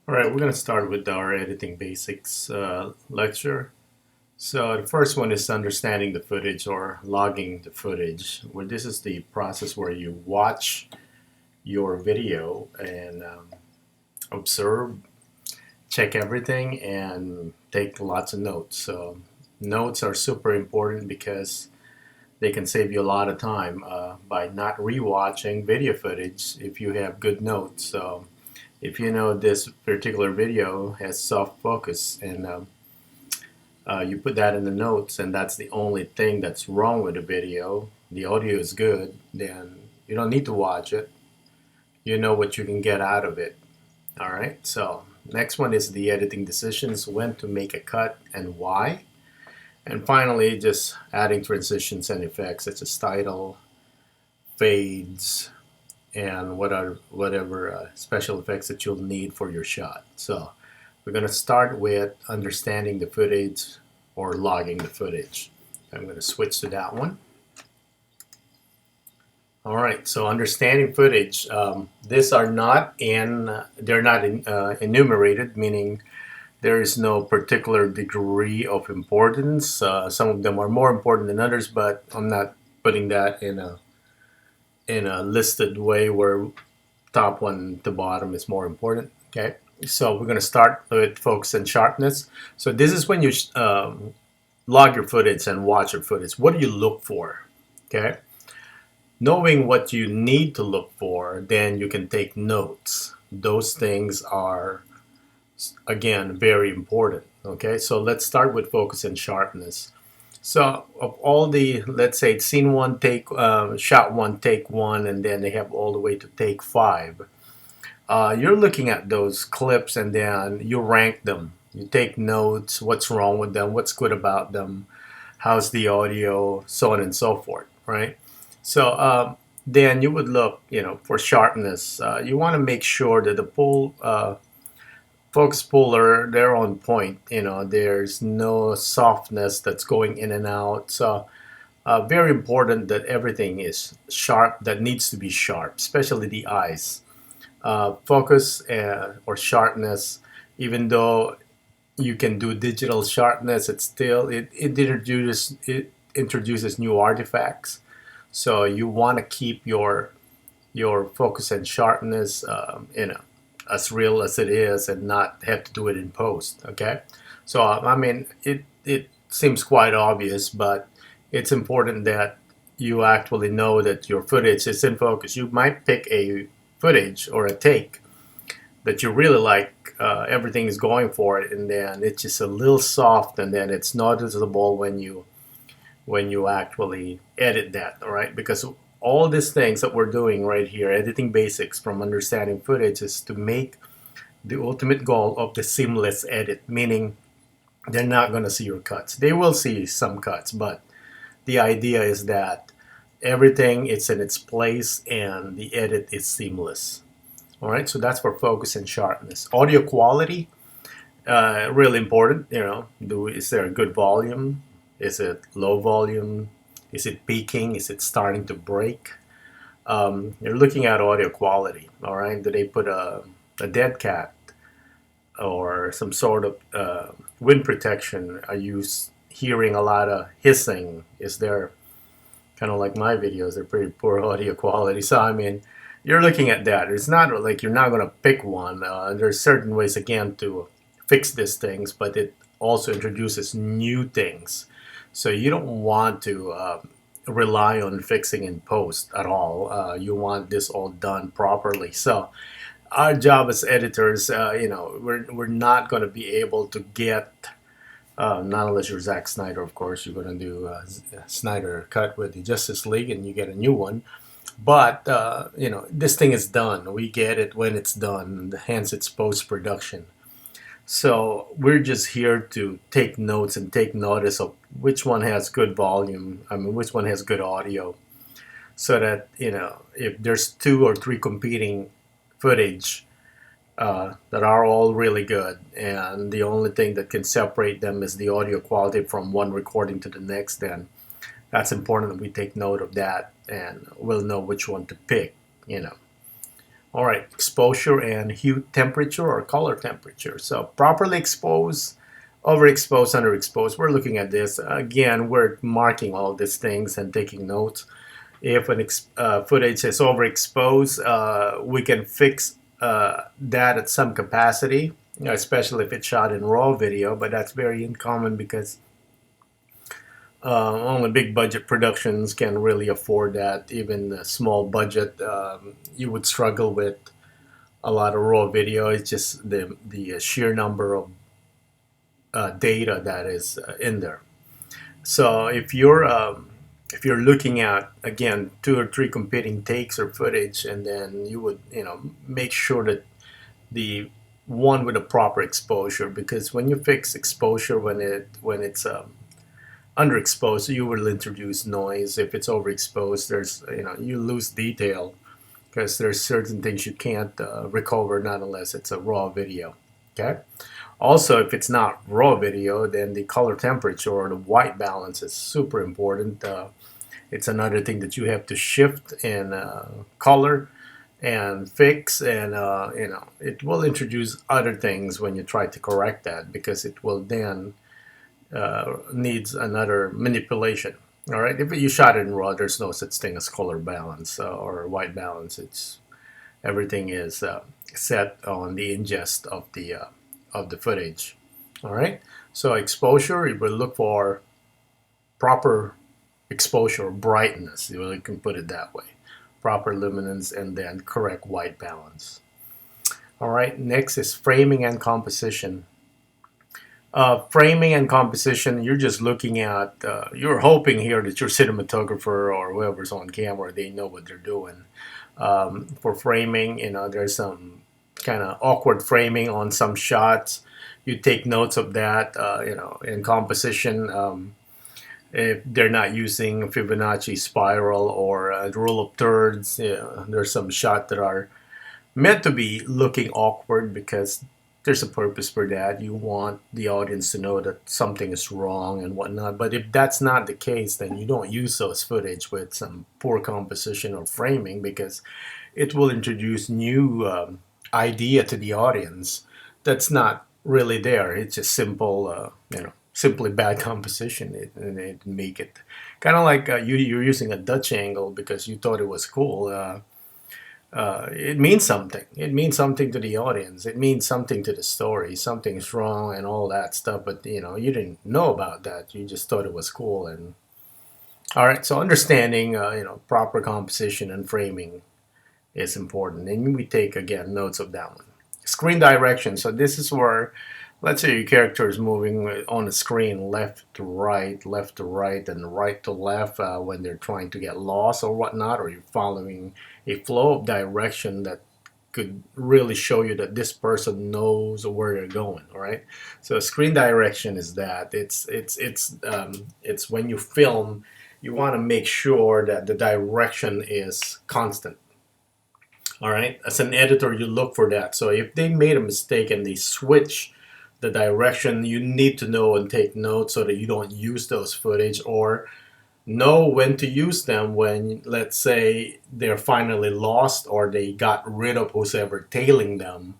All right, we're going to start with our editing basics lecture. So the first one is understanding the footage or logging the footage. Where this is the process where you watch your video and observe, check everything, and take lots of notes. So notes are super important because they can save you a lot of time by not rewatching video footage if you have good notes. So if you know this particular video has soft focus and you put that in the notes and that's the only thing that's wrong with the video, the audio is good, then you don't need to watch it. You know what you can get out of it. All right, so next one is the editing decisions, when to make a cut and why. And finally, just adding transitions and effects such as title, fades, and whatever special effects that you'll need for your shot. So we're going to start with understanding the footage or logging the footage. I'm going to switch to that one. All right, so understanding footage. These are not they're not enumerated, meaning there is no particular degree of importance. Some of them are more important than others, but I'm not putting that in a listed way where top one to bottom is more important. Okay, so we're going to start with focus and sharpness. So this is when you log your footage and watch your footage. What do you look for? Okay, knowing what you need to look for, then you can take notes. Those things are, again, very important. Okay, so let's start with focus and sharpness. So of all the, let's say it's scene one, take shot one, take one, and then they have all the way to take five. You're looking at those clips and then you rank them. You take notes, what's wrong with them, what's good about them, how's the audio, so on and so forth, right? So then you would look, for sharpness. You want to make sure that the focus puller, they're on point. There's no softness that's going in and out. So very important that everything is sharp, that needs to be sharp, especially the eyes. Focus or sharpness, even though you can do digital sharpness, it introduces new artifacts. So you want to keep your focus and sharpness, as real as it is, and not have to do it in post. Okay, so I mean, it seems quite obvious, but it's important that you actually know that your footage is in focus. You might pick a footage or a take that you really like, everything is going for it, and then it's just a little soft, and then it's noticeable when you actually edit that. All right, because all these things that we're doing right here, editing basics from understanding footage, is to make the ultimate goal of the seamless edit, meaning they're not going to see your cuts. They will see some cuts, but the idea is that everything is in its place and the edit is seamless. All right, so that's for focus and sharpness. Audio quality, really important. Is there a good volume? Is it low volume? Is it peaking? Is it starting to break? You're looking at audio quality. All right, do they put a dead cat or some sort of wind protection? Are you hearing a lot of hissing? Is there, kind of like my videos, they're pretty poor audio quality. So I mean, you're looking at that. It's not like you're not going to pick one. There's certain ways, again, to fix these things, but it also introduces new things. So you don't want to rely on fixing in post at all. You want this all done properly. So our job as editors, we're not going to be able to get, not unless you're Zack Snyder, of course. You're going to do a Snyder cut with the Justice League and you get a new one. But this thing is done. We get it when it's done, hence it's post-production. So we're just here to take notes and take notice of which one has good volume, which one has good audio, so that, if there's two or three competing footage that are all really good, and the only thing that can separate them is the audio quality from one recording to the next, then that's important that we take note of that and we'll know which one to pick. All right, exposure and hue temperature or color temperature. So properly exposed, overexposed, underexposed. We're looking at this. Again, we're marking all these things and taking notes. If an footage is overexposed, we can fix that at some capacity, especially if it's shot in raw video, but that's very uncommon because only big budget productions can really afford that. Even a small budget, you would struggle with a lot of raw video. It's just the sheer number of data that is in there. So if you're looking at again 2 or 3 competing takes or footage, and then you would make sure that the one with a proper exposure, because when you fix exposure when it's underexposed, you will introduce noise. If it's overexposed, there's you lose detail because there's certain things you can't recover, not unless it's a raw video. Okay. Also, if it's not raw video, then the color temperature or the white balance is super important. It's another thing that you have to shift in color and fix, and it will introduce other things when you try to correct that, because it will then needs another manipulation. All right, if you shot it in raw, there's no such thing as color balance or white balance. It's everything is set on the ingest of the footage. All right, so exposure, you will look for proper exposure, brightness. You can put it that way, proper luminance, and then correct white balance. All right, next is framing and composition. Framing and composition, you're just looking at, you're hoping here that your cinematographer or whoever's on camera, they know what they're doing. For framing, there's some kind of awkward framing on some shots. You take notes of that, in composition. If they're not using Fibonacci spiral or rule of thirds, there's some shots that are meant to be looking awkward because there's a purpose for that. You want the audience to know that something is wrong and whatnot. But if that's not the case, then you don't use those footage with some poor composition or framing, because it will introduce new idea to the audience that's not really there. It's just simple, simply bad composition, and it make it kind of like you're using a Dutch angle because you thought it was cool. It means something. It means something to the audience. It means something to the story. Something's wrong and all that stuff. But you didn't know about that. You just thought it was cool. And all right, so understanding proper composition and framing is important. And we take again notes of that one. Screen direction. So this is where, let's say your character is moving on the screen left to right, and right to left when they're trying to get lost or whatnot, or you're following a flow of direction that could really show you that this person knows where they're going. All right. So screen direction is that it's when you film, you want to make sure that the direction is constant. All right. As an editor, you look for that. So if they made a mistake and they switch the direction, you need to know and take notes so that you don't use those footage, or know when to use them when, let's say, they're finally lost or they got rid of who's ever tailing them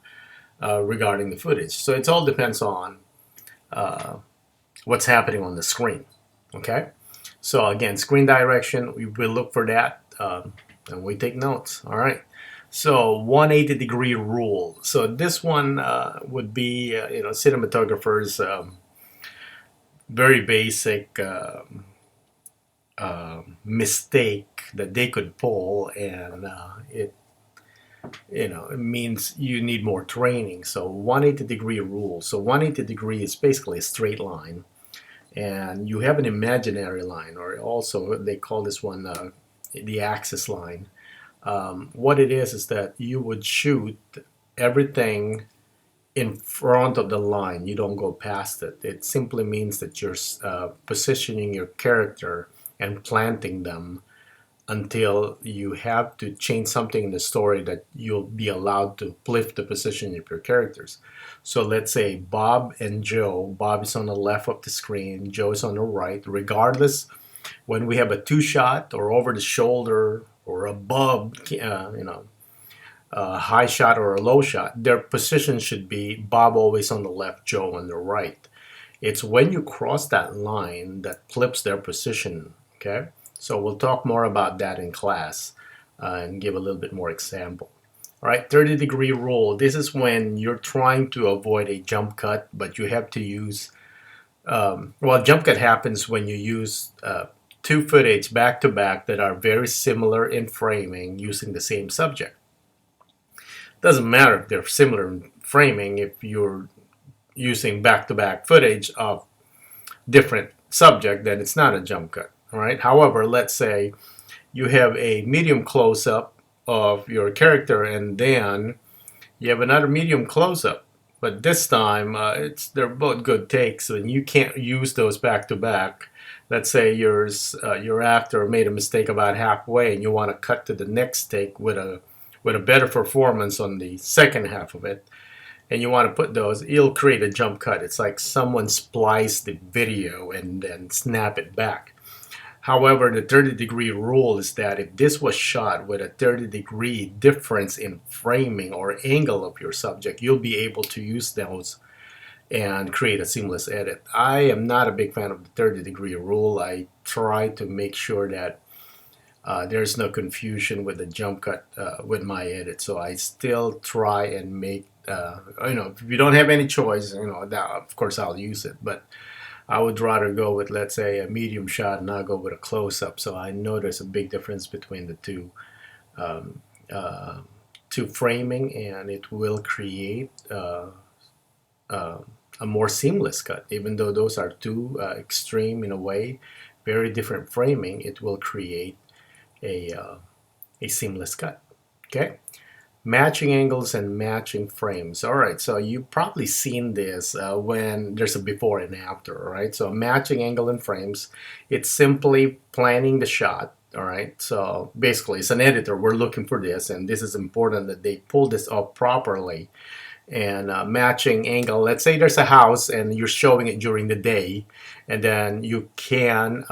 regarding the footage. So it all depends on what's happening on the screen. Okay, so again, screen direction, we will look for that and we take notes. All right. So 180-degree rule. So this one would be, cinematographers' very basic mistake that they could pull, and it means you need more training. So 180-degree rule. So 180 degree is basically a straight line, and you have an imaginary line, or also they call this one the axis line. What it is that you would shoot everything in front of the line. You don't go past it. It simply means that you're positioning your character and planting them until you have to change something in the story that you'll be allowed to lift the position of your characters. So let's say Bob and Joe. Bob is on the left of the screen, Joe is on the right. Regardless, when we have a two-shot or over the shoulder or above, a high shot or a low shot, their position should be Bob always on the left, Joe on the right. It's when you cross that line that flips their position, okay? So we'll talk more about that in class and give a little bit more example. All right, 30-degree rule. This is when you're trying to avoid a jump cut, but you have to use, well, jump cut happens when you use two footage back to back that are very similar in framing using the same subject. Doesn't matter if they're similar in framing if you're using back-to-back footage of different subject, then it's not a jump cut. All right. However, let's say you have a medium close-up of your character, and then you have another medium close-up, but this time they're both good takes, and you can't use those back-to-back. Let's say your actor made a mistake about halfway, and you want to cut to the next take with a better performance on the second half of it, and you want to put those, you'll create a jump cut. It's like someone spliced the video and then snap it back. However, the 30-degree rule is that if this was shot with a 30-degree difference in framing or angle of your subject, you'll be able to use those and create a seamless edit. I am not a big fan of the 30-degree rule. I try to make sure that there's no confusion with the jump cut with my edit. So I still try and make, if you don't have any choice, that, of course I'll use it. But I would rather go with, let's say, a medium shot and not go with a close-up. So I know there's a big difference between the two framing, and it will create a more seamless cut. Even though those are two extreme in a way, very different framing, it will create a seamless cut. Okay. Matching angles and matching frames. All right, so you've probably seen this when there's a before and after, all right? So matching angle and frames, it's simply planning the shot, all right? So basically, as an editor, we're looking for this, and this is important that they pull this up properly. And matching angle, let's say there's a house and you're showing it during the day, and then you can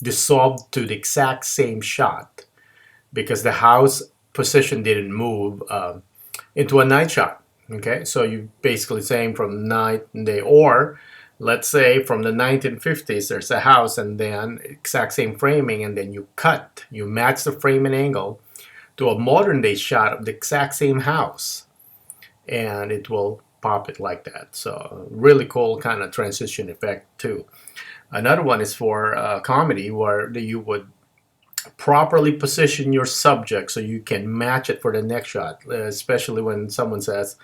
dissolve to the exact same shot because the house position didn't move into a night shot. Okay, so you basically saying from night and day, or let's say from the 1950s there's a house and then exact same framing, and then you match the frame and angle to a modern day shot of the exact same house, and it will pop it like that. So really cool kind of transition effect too. Another one is for comedy, where you would properly position your subject so you can match it for the next shot, especially when someone says,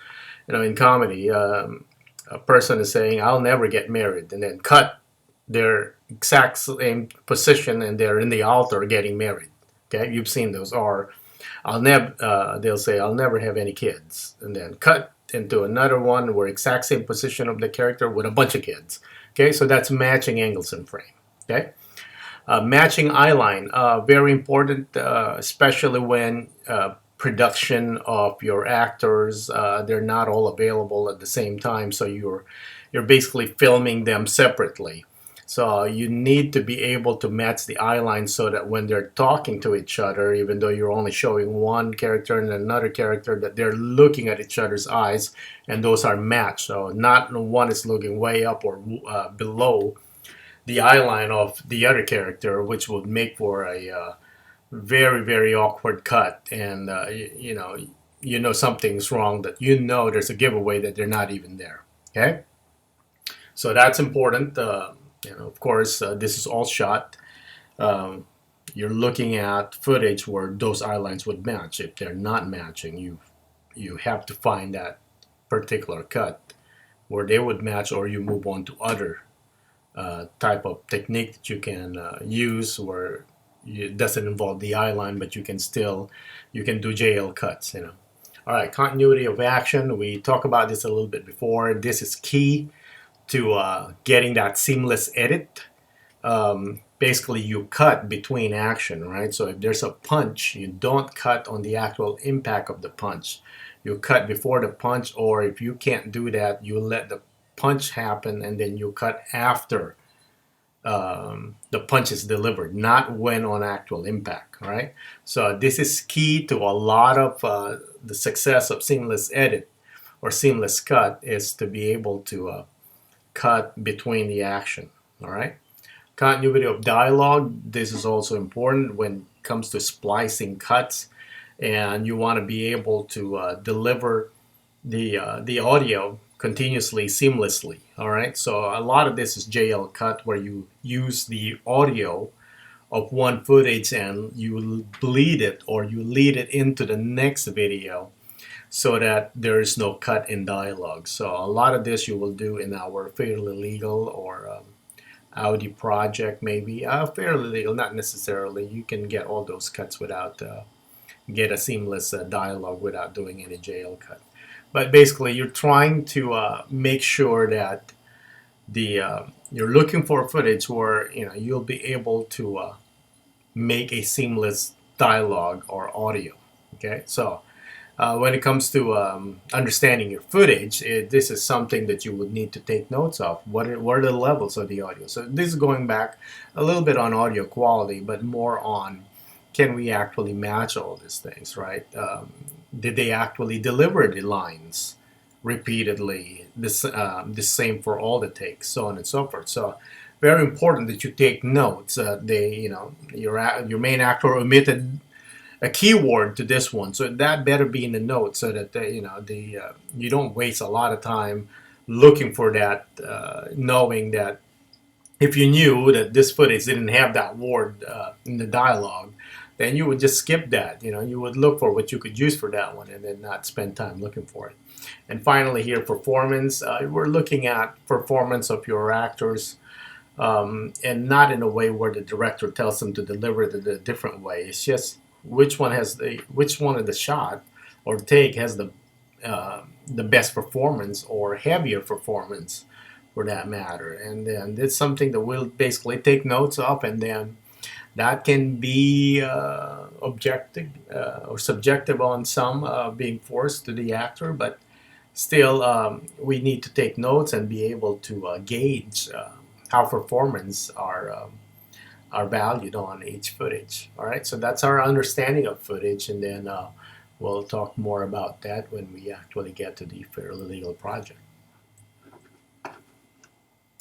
in comedy, a person is saying, "I'll never get married," and then cut their exact same position and they're in the altar getting married. Okay, you've seen those. Or they'll say, "I'll never have any kids," and then cut into another one where exact same position of the character with a bunch of kids. Okay, so that's matching angles and frame. Okay. Matching eyeline, very important, especially when production of your actors, they're not all available at the same time, so you're basically filming them separately. So you need to be able to match the eyeline so that when they're talking to each other, even though you're only showing one character and another character, that they're looking at each other's eyes, and those are matched. So not one is looking way up or below the eyeline of the other character, which would make for a very, very awkward cut. And something's wrong, that there's a giveaway that they're not even there. Okay, so that's important. Of course, this is all shot. You're looking at footage where those eyelines would match. If they're not matching, you have to find that particular cut where they would match, or you move on to other type of technique that you can use where it doesn't involve the eyeline, but you can do JL cuts. All right, continuity of action. We talked about this a little bit before. This is key to getting that seamless edit. Basically, you cut between action, right? So if there's a punch, you don't cut on the actual impact of the punch. You cut before the punch, or if you can't do that, you let the punch happen and then you cut after the punch is delivered, not when on actual impact, right? So this is key to a lot of the success of seamless edit or seamless cut is to be able to cut between the action. All right. Continuity of dialogue. This is also important when it comes to splicing cuts, and you want to be able to deliver the audio continuously, seamlessly. All right. So a lot of this is JL cut, where you use the audio of one footage and you bleed it or you lead it into the next video so that there is no cut in dialogue. So a lot of this you will do in our Fairly Legal or Audi project, maybe. Fairly Legal, not necessarily. You can get all those cuts without get a seamless dialogue without doing any JL cut. But basically, you're trying to make sure that the you're looking for footage where you'll be able to make a seamless dialogue or audio. Okay, so when it comes to understanding your footage, this is something that you would need to take notes of. What are the levels of the audio? So this is going back a little bit on audio quality, but more on, can we actually match all these things, right? Did they actually deliver the lines repeatedly, the same for all the takes, so on and so forth. So very important that you take notes. Your main actor omitted a keyword to this one, so that better be in the notes, so that you don't waste a lot of time looking for that, knowing that if you knew that this footage didn't have that word in the dialogue, then you would just skip that. You would look for what you could use for that one and then not spend time looking for it. And finally here, performance. We're looking at performance of your actors, and not in a way where the director tells them to deliver it a different way. It's just which one of the shot or take has the best performance or heavier performance, for that matter. And then it's something that we'll basically take notes of, and then that can be objective or subjective on some, being forced to the actor, but still we need to take notes and be able to gauge how performance are valued on each footage. All right, so that's our understanding of footage, and then we'll talk more about that when we actually get to the Fairly Legal project.